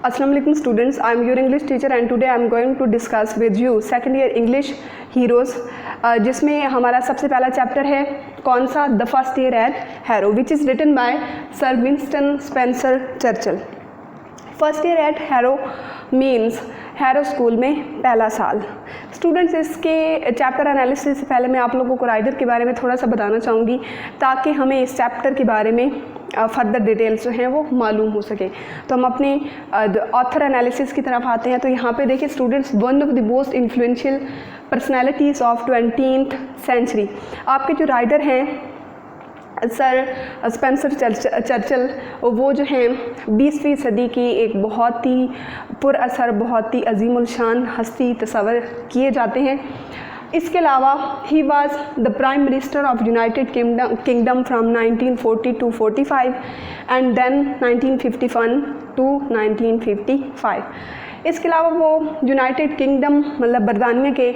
Assalamu alaikum students, I am your English teacher and today I am going to discuss with you second year English heroes जिसमें हमारा सबसे पहला chapter है कौन सा, the first year at Harrow which is written by sir Winston Spencer Churchill. First year at Harrow means Harrow school में पहला साल। स्टूडेंट्स, इसके चैप्टर एनालिसिस से पहले मैं आप लोगों को राइटर के बारे में थोड़ा सा बताना चाहूँगी ताकि हमें इस चैप्टर के बारे में फर्दर डिटेल्स जो हैं वो मालूम हो सके। तो हम अपने ऑथर एनालिसिस की तरफ आते हैं। तो यहाँ पे देखिए students, one of the most influential personalities of 20th century, आपके जो राइटर हैं सर स्पेंसर चर्चिल, वो जो हैं 20वीं सदी की एक बहुत ही पुरअसर, बहुत ही अजीमुल शान हस्ती तस्वर किए जाते हैं। इसके अलावा he was the prime minister of United Kingdom from 1940 to 45 and then 1951 to 1955। इसके अलावा वो यूनाइटेड किंगडम मतलब बरतानिया के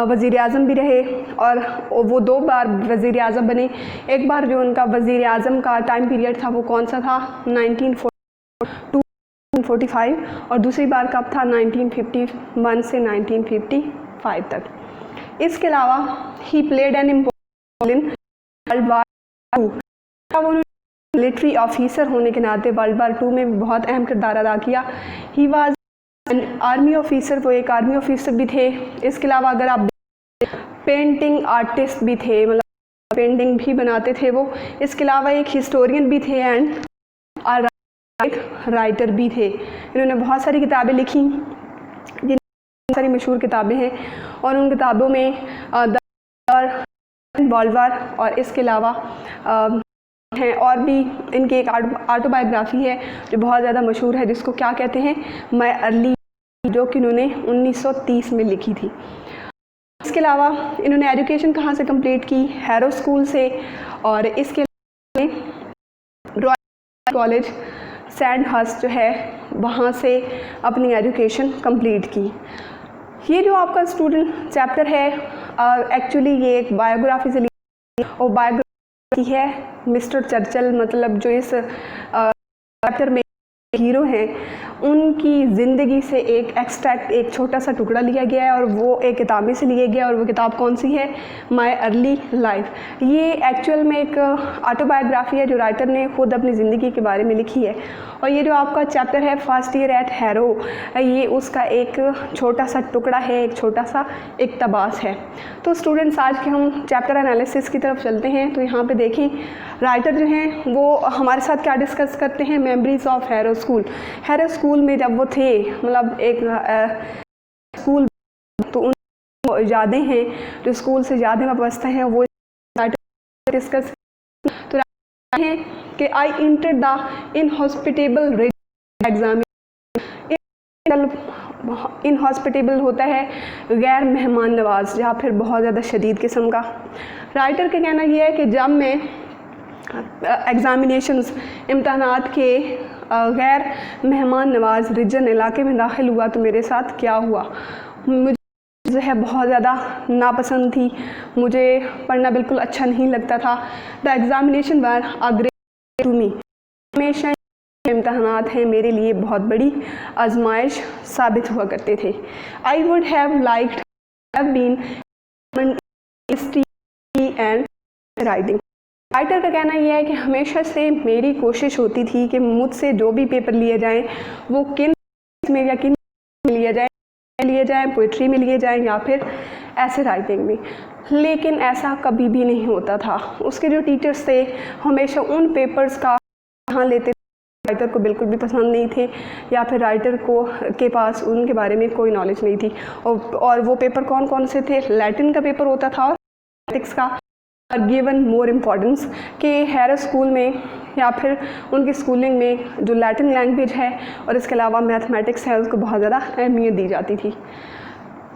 वज़ीर आज़म भी रहे और वो 2 बार वज़ीर आज़म बने। एक बार जो उनका वज़ीर आज़म का टाइम पीरियड था वो कौन सा था, 1945, और दूसरी बार कब था, 1951 से 1955 तक। इसके अलावा he played an important in world war 2। Military officer होने के नाते वर्ल्ड वार 2 में बहुत अहम किरदार अदा किया। He was an army officer, वो एक आर्मी ऑफिसर भी थे। इसके अलावा अगर आप पेंटिंग आर्टिस्ट भी थे, मतलब पेंटिंग भी बनाते थे वो। इसके अलावा एक हिस्टोरियन भी थे एंड राइटर भी थे। इन्होंने बहुत सारी किताबें लिखी, जिन सारी मशहूर किताबें हैं, और उन किताबों में वर्ल्ड वार और इसके अलावा हैं और भी इनकी एक ऑटोबायोग्राफी है जो बहुत ज़्यादा मशहूर है, जिसको क्या कहते हैं, माय अर्ली, जो कि इन्होंने 1930 में लिखी थी। इसके अलावा इन्होंने एजुकेशन कहाँ से कंप्लीट की, हैरो स्कूल से, और इसके अलावा रॉयल कॉलेज सैंडहर्स्ट जो है वहाँ से अपनी एजुकेशन कंप्लीट की। ये जो आपका स्टूडेंट चैप्टर है एक्चुअली ये एक बायोग्राफी से ली और बायोग्राफी है मिस्टर चर्चिल, मतलब जो इस चैप्टर में हीरो हैं उनकी ज़िंदगी से एक एक्सट्रैक्ट, एक छोटा सा टुकड़ा लिया गया है और वो एक किताब में से लिया गया है, और वो किताब कौन सी है, माय अर्ली लाइफ। ये एक्चुअल में एक ऑटोबायोग्राफी है जो राइटर ने खुद अपनी ज़िंदगी के बारे में लिखी है। और ये जो आपका चैप्टर है फर्स्ट ईयर एट हैरो, ये उसका एक छोटा सा टुकड़ा है, एक छोटा सा इक़्तिबास है। तो स्टूडेंट्स, आज के हम चैप्टर एनालिसिस की तरफ चलते हैं। तो यहाँ पे देखें राइटर जो हैं वो हमारे साथ क्या डिस्कस करते हैं, memories of harrow school. Harrow school में जब वो थे, मतलब एक स्कूल, तो उन यादें हैं जो स्कूल से यादें वाबस्ता हैं, वो डिस्कस तो हैं कि I enter the inhospitable exam. Inhospitable होता है गैर मेहमान नवाज या फिर बहुत ज़्यादा शदीद किस्म का। राइटर का कहना यह है कि जब मैं एग्ज़ामिनेशंस, इम्तहानात के गैर मेहमान नवाज रिजन इलाके में दाखिल हुआ तो मेरे साथ क्या हुआ। मुझे जो है बहुत ज़्यादा नापसंद थी, मुझे पढ़ना बिल्कुल अच्छा नहीं लगता था। The examination were a great to me, हमेशा इम्तहानात हैं मेरे लिए बहुत बड़ी आजमाइश साबित हुआ करते थे। I would have liked have been history and writing. Writer का कहना यह है कि हमेशा से मेरी कोशिश होती थी कि मुझसे जो भी पेपर लिए जाएं वो किन में या किन में लिए जाएं, पोइट्री में लिए जाएं या फिर ऐसे राइटिंग में, लेकिन ऐसा कभी भी नहीं होता था। उसके जो टीचर्स थे हमेशा उन पेपर्स का हाँ लेते थे, राइटर को बिल्कुल भी पसंद नहीं थे या फिर राइटर को के पास उनके बारे में कोई नॉलेज नहीं थी। और वो पेपर कौन कौन से थे, लैटिन का पेपर होता था और मैथमेटिक्स का। और गिवन मोर इम्पॉर्टेंस कि हैरो स्कूल में या फिर उनकी स्कूलिंग में जो लैटिन लैंग्वेज है और इसके अलावा मैथमेटिक्स है उसको बहुत ज़्यादा अहमियत दी जाती थी।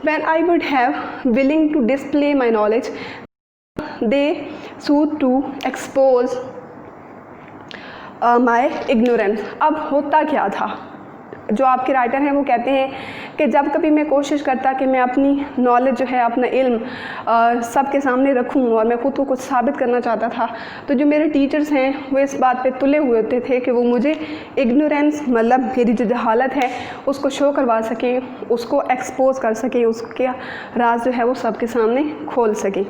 When I would have willing to display my knowledge they sought to expose my ignorance. अब होता क्या था, जो आपके राइटर हैं वो कहते हैं कि जब कभी मैं कोशिश करता कि मैं अपनी नॉलेज जो है, अपना इल्म सबके सामने रखूं और मैं खुद को कुछ साबित करना चाहता था, तो जो मेरे टीचर्स हैं वो इस बात पे तुले हुए होते थे कि वो मुझे इग्नोरेंस मतलब मेरी जो जहालत है उसको शो करवा सकें, उसको एक्सपोज कर सकें, उसके राज जो है वो सबके सामने खोल सकें।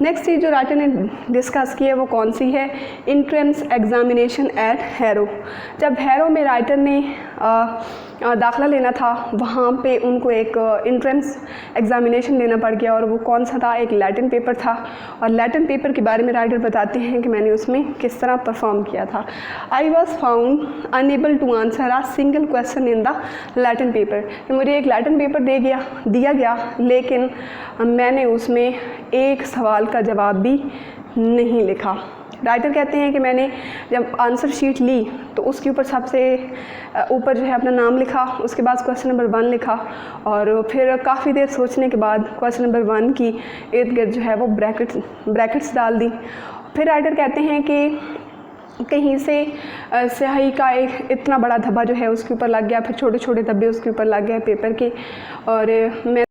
नेक्स्ट चीज़ जो राइटर ने डिस्कस की है वो कौन सी है? Entrance examination eight harrow. जब हैरो में राइटर ने दाखिला लेना था, वहाँ पे उनको एक इंट्रेंस एग्जामिनेशन देना पड़ गया, और वो कौन सा था? एक लैटिन पेपर था। और लैटिन पेपर के बारे में राइटर बताते हैं कि मैंने उसमें किस तरह परफॉर्म किया था। I was found unable to answer a single question in the Latin paper. मुझे एक लैटिन पेपर दिया गया, लेकिन मैंने उसमें एक सवाल का जवाब भी नहीं लिखा। राइटर कहते हैं कि मैंने जब आंसर शीट ली तो उसके ऊपर सबसे ऊपर जो है अपना नाम लिखा, उसके बाद क्वेश्चन नंबर 1 लिखा, और फिर काफ़ी देर सोचने के बाद क्वेश्चन नंबर 1 की इर्द गिर्द जो है वो ब्रैकेट्स डाल दी। फिर राइटर कहते हैं कि कहीं से स्याही का एक इतना बड़ा धब्बा जो है उसके ऊपर लग गया, फिर छोटे छोटे धब्बे उसके ऊपर लग गए पेपर के, और मैं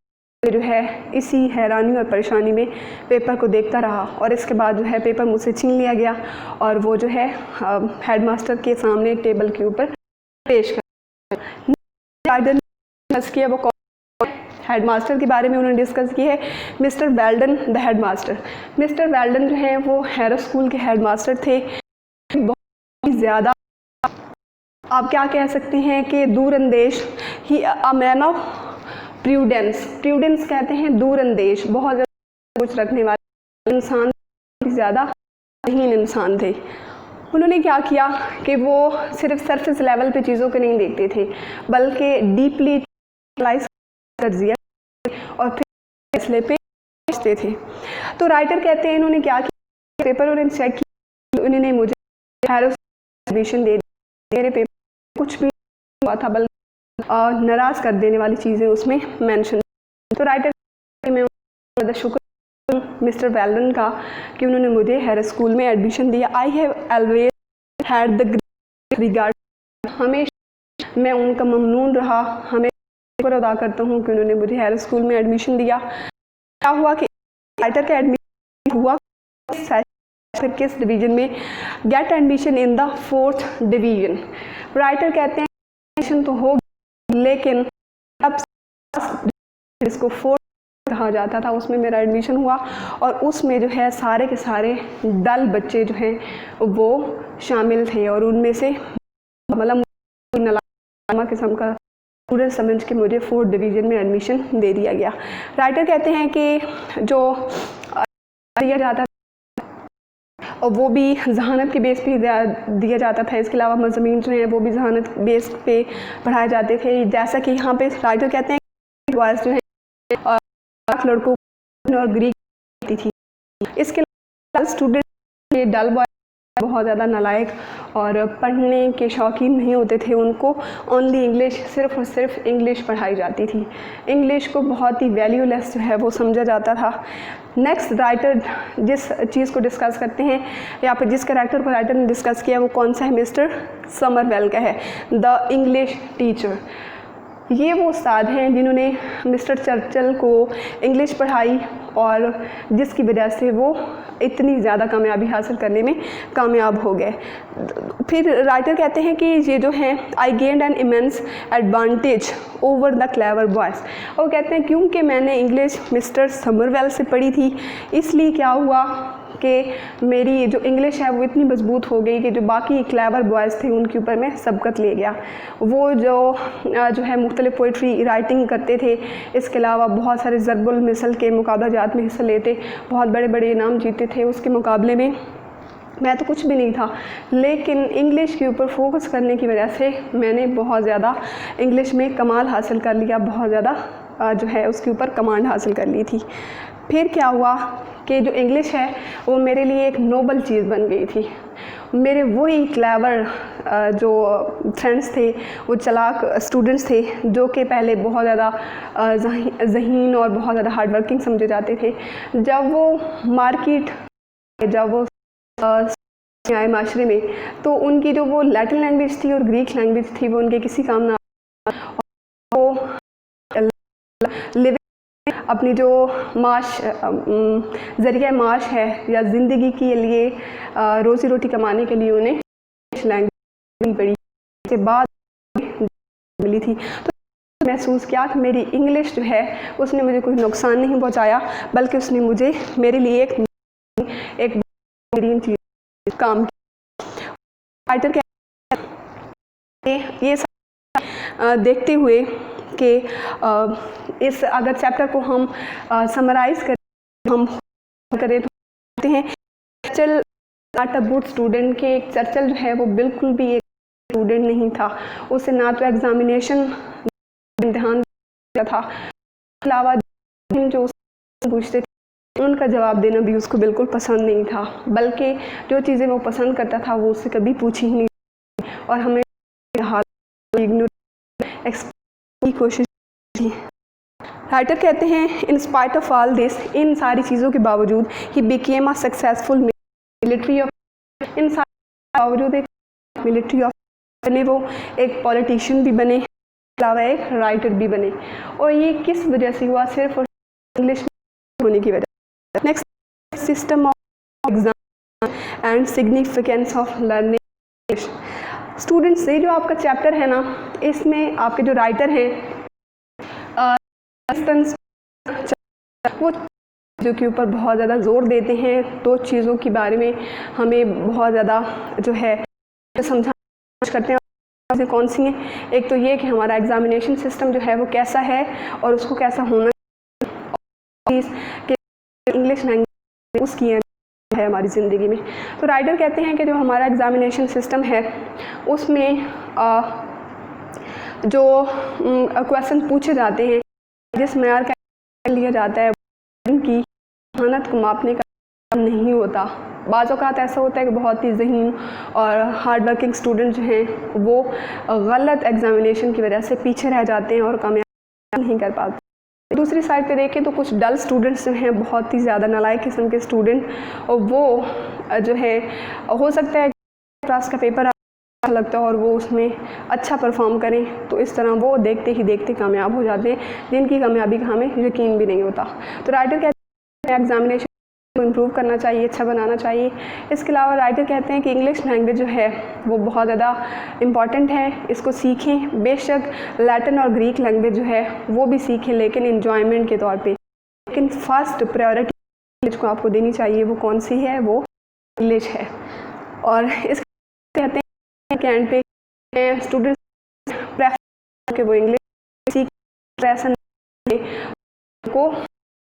जो है इसी हैरानी और परेशानी में पेपर को देखता रहा, और इसके बाद जो है पेपर मुझसे छीन लिया गया और वो जो है हेडमास्टर के सामने टेबल के ऊपर पेश कर डिस्कस किया। वो हेडमास्टर के बारे में उन्होंने डिस्कस की है, mister Weldon the headmaster. Mister Weldon जो है वो हैरो स्कूल के हेडमास्टर थे। बहुत ही ज़्यादा आप क्या कह सकते हैं कि दूरअंदेश, ही अ मैन ऑफ प्रूडेंस कहते हैं दूरअंदेश, बहुत ज़्यादा कुछ रखने वाले इंसान, ज़्यादा ज़हीन इंसान थे। उन्होंने क्या किया कि वो सिर्फ सरफेस लेवल पे चीज़ों को नहीं देखते थे, बल्कि डीपली एनालाइज कर दिया और फिर फैसले पे पहुंचते थे। तो राइटर कहते हैं इन्होंने क्या किया, पेपर उन्होंने चेक किया, उन्होंने मुझे एडमिशन दे दी। मेरे पेपर कुछ भी हुआ था, बल्कि नाराज़ कर देने वाली चीज़ें उसमें मेंशन। तो राइटर में ज़्यादा शुक्र मिस्टर वेल्डन का कि उन्होंने मुझे हैरो स्कूल में एडमिशन दिया। I have always had the regard, हमेशा मैं उनका ममनून रहा, हमेशा शुक्र अदा करता हूँ कि उन्होंने मुझे हैरो स्कूल में एडमिशन दिया। क्या हुआ कि राइटर का एडमिशन हुआ फिर किस डिवीज़न में? Get admission in the 4th division. Writer कहते हैं एडमिशन तो हो, लेकिन अब इसको 4th कहा जाता था, उसमें मेरा एडमिशन हुआ, और उसमें जो है सारे के सारे डल बच्चे जो हैं वो शामिल थे, और उनमें से मतलब नलामा किस्म का स्टूडेंट समझ के मुझे 4th डिवीज़न में एडमिशन दे दिया गया। राइटर कहते हैं कि जो दिया जाता और वो भी जहानत के बेस पे दिया जाता था। इसके अलावा मज़ामीन जो हैं वो भी जहानत बेस पे पढ़ाए जाते थे। जैसा कि यहाँ पे राइटर कहते हैं कि बॉयज़ जो हैं लड़कों और ग्रीक थी। इसके अलावा स्टूडेंट डल बॉय बहुत ज़्यादा नालायक और पढ़ने के शौकीन नहीं होते थे, उनको ओनली इंग्लिश, सिर्फ़ और सिर्फ इंग्लिश पढ़ाई जाती थी। इंग्लिश को बहुत ही वैल्यूलेस जो है वो समझा जाता था। नेक्स्ट राइटर जिस चीज़ को डिस्कस करते हैं या फिर जिस कैरेक्टर को राइटर ने डिस्कस किया वो कौन सा है? मिस्टर समरवेल का है, द इंग्लिश टीचर। ये वो उस्ताद हैं जिन्होंने मिस्टर चर्चिल को इंग्लिश पढ़ाई और जिसकी वजह से वो इतनी ज़्यादा कामयाबी हासिल करने में कामयाब हो गए। फिर राइटर कहते हैं कि ये जो हैं I gained an immense advantage over the clever boys. और कहते हैं क्योंकि मैंने इंग्लिश मिस्टर समरवेल से पढ़ी थी, इसलिए क्या हुआ कि मेरी जो इंग्लिश है वो इतनी मजबूत हो गई कि जो बाकी क्लेवर बॉयज़ थे उनके ऊपर मैं सबकत ले गया। वो जो है मुख्तलिफ पोइट्री राइटिंग करते थे, इसके अलावा बहुत सारे ज़रबुल मिसल के मुकाबला जात में हिस्सा लेते, बहुत बड़े बड़े इनाम जीते थे। उसके मुकाबले में मैं तो कुछ भी नहीं था, लेकिन इंग्लिश के ऊपर फोकस करने की वजह से मैंने बहुत ज़्यादा इंग्लिश में कमाल हासिल कर लिया, बहुत ज़्यादा जो है उसके ऊपर कमांड हासिल कर ली थी। फिर क्या हुआ कि जो इंग्लिश है वो मेरे लिए एक नोबल चीज़ बन गई थी। मेरे वही क्लेवर जो फ्रेंड्स थे, वो चालाक स्टूडेंट्स थे जो कि पहले बहुत ज़्यादा ज़हीन और बहुत ज़्यादा हार्ड वर्किंग समझे जाते थे, जब वो आए माशरे में तो उनकी जो वो लैटिन लैंग्वेज थी और ग्रीक लैंग्वेज थी वो उनके किसी काम ना, वो अपनी जो ज़रिया माश है या ज़िंदगी के लिए रोज़ी रोटी कमाने के लिए उन्हें इंग्लिश लैंग्वेज पड़ी के बाद मिली थी। तो महसूस किया कि मेरी इंग्लिश जो है उसने मुझे कोई नुकसान नहीं पहुंचाया, बल्कि उसने मुझे मेरे लिए एक बेहतरीन चीज़ काम की। राइटर ये देखते हुए कि इस अगर चैप्टर को हम समराइज़ करें तो कहते हैं Churchill not a good student के चर्चिल जो है वो बिल्कुल भी एक स्टूडेंट नहीं था। उसे ना तो एग्जामिनेशन इम्तिहान था, अलावा जो पूछते थे उनका जवाब देना भी उसको बिल्कुल पसंद नहीं था, बल्कि जो चीज़ें वो पसंद करता था वो उससे कभी पूछी ही नहीं और हमें की कोशिश की। राइटर कहते हैं in spite of all this, इन सारी चीज़ों के बावजूद he became a successful military of, इन सारे बावजूद एक मिलिट्री ऑफ बने, वो एक पॉलिटिशियन भी बने, अलावा एक राइटर भी बने। और ये किस वजह से हुआ? सिर्फ और इंग्लिश होने की वजह। Next, system of exam and significance of learning. Students से जो आपका चैप्टर है ना, इसमें आपके जो राइटर हैं वो जो के ऊपर बहुत ज़्यादा ज़ोर देते हैं। दो चीज़ों के बारे में हमें बहुत ज़्यादा जो है समझाना करते हैं। कौन सी हैं? एक तो ये कि हमारा एग्ज़ामिनेशन सिस्टम जो है वो कैसा है और उसको कैसा होना कि इंग्लिश लैंग्वेज उसकी है हमारी ज़िंदगी में। तो राइटर कहते हैं कि जो हमारा एग्ज़ामिनेशन सिस्टम है उसमें जो क्वेश्चन पूछे जाते हैं, जिस मेयार का लिया जाता है, उनकी मेहनत को मापने का काम नहीं होता। बाज़ औक़ात ऐसा होता है कि बहुत ही ज़हीन और हार्ड वर्किंग स्टूडेंट जो हैं वो गलत एग्ज़ामिनेशन की वजह से पीछे रह जाते हैं और कामयाब नहीं कर पाते। दूसरी साइड पे देखें तो कुछ डल स्टूडेंट्स जो हैं, बहुत ही ज़्यादा नालायक किस्म के स्टूडेंट, और वो जो है हो सकता है क्लास का पेपर अच्छा लगता है और वो उसमें अच्छा परफॉर्म करें, तो इस तरह वो देखते ही देखते कामयाब हो जाते हैं, जिनकी कामयाबी का हमें यकीन भी नहीं होता। तो राइटर कहते हैं एग्ज़ामिनेशन को इम्प्रूव करना चाहिए, अच्छा बनाना चाहिए। इसके अलावा राइटर कहते हैं कि इंग्लिश लैंग्वेज जो है वो बहुत ज़्यादा इम्पॉर्टेंट है, इसको सीखें। बेशक लैटिन और ग्रीक लैंग्वेज जो है वो भी सीखें, लेकिन इन्जॉयमेंट के तौर पे। लेकिन फर्स्ट प्रायोरिटी इंग्लिश को आपको देनी चाहिए। वो कौन सी है? वो इंग्लिश है। और इस कहते हैं कि एंड पे स्टूडेंट्स प्रेफर कि वो इंग्लिश सीख को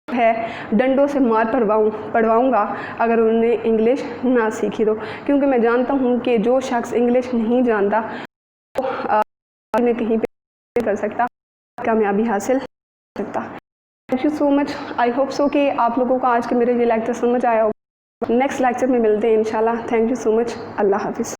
है डंडों से मार पढ़वाऊँगा अगर उन्होंने इंग्लिश ना सीखी तो, क्योंकि मैं जानता हूँ कि जो शख्स इंग्लिश नहीं जानता वो में कहीं पे कर सकता, कामयाबी हासिल कर सकता। Thank you so much. I hope so कि आप लोगों को आज के मेरे ये लेक्चर समझ आया होगा। नेक्स्ट लेक्चर में मिलते हैं इंशाल्लाह। Thank you so much. Allah हाफिज़।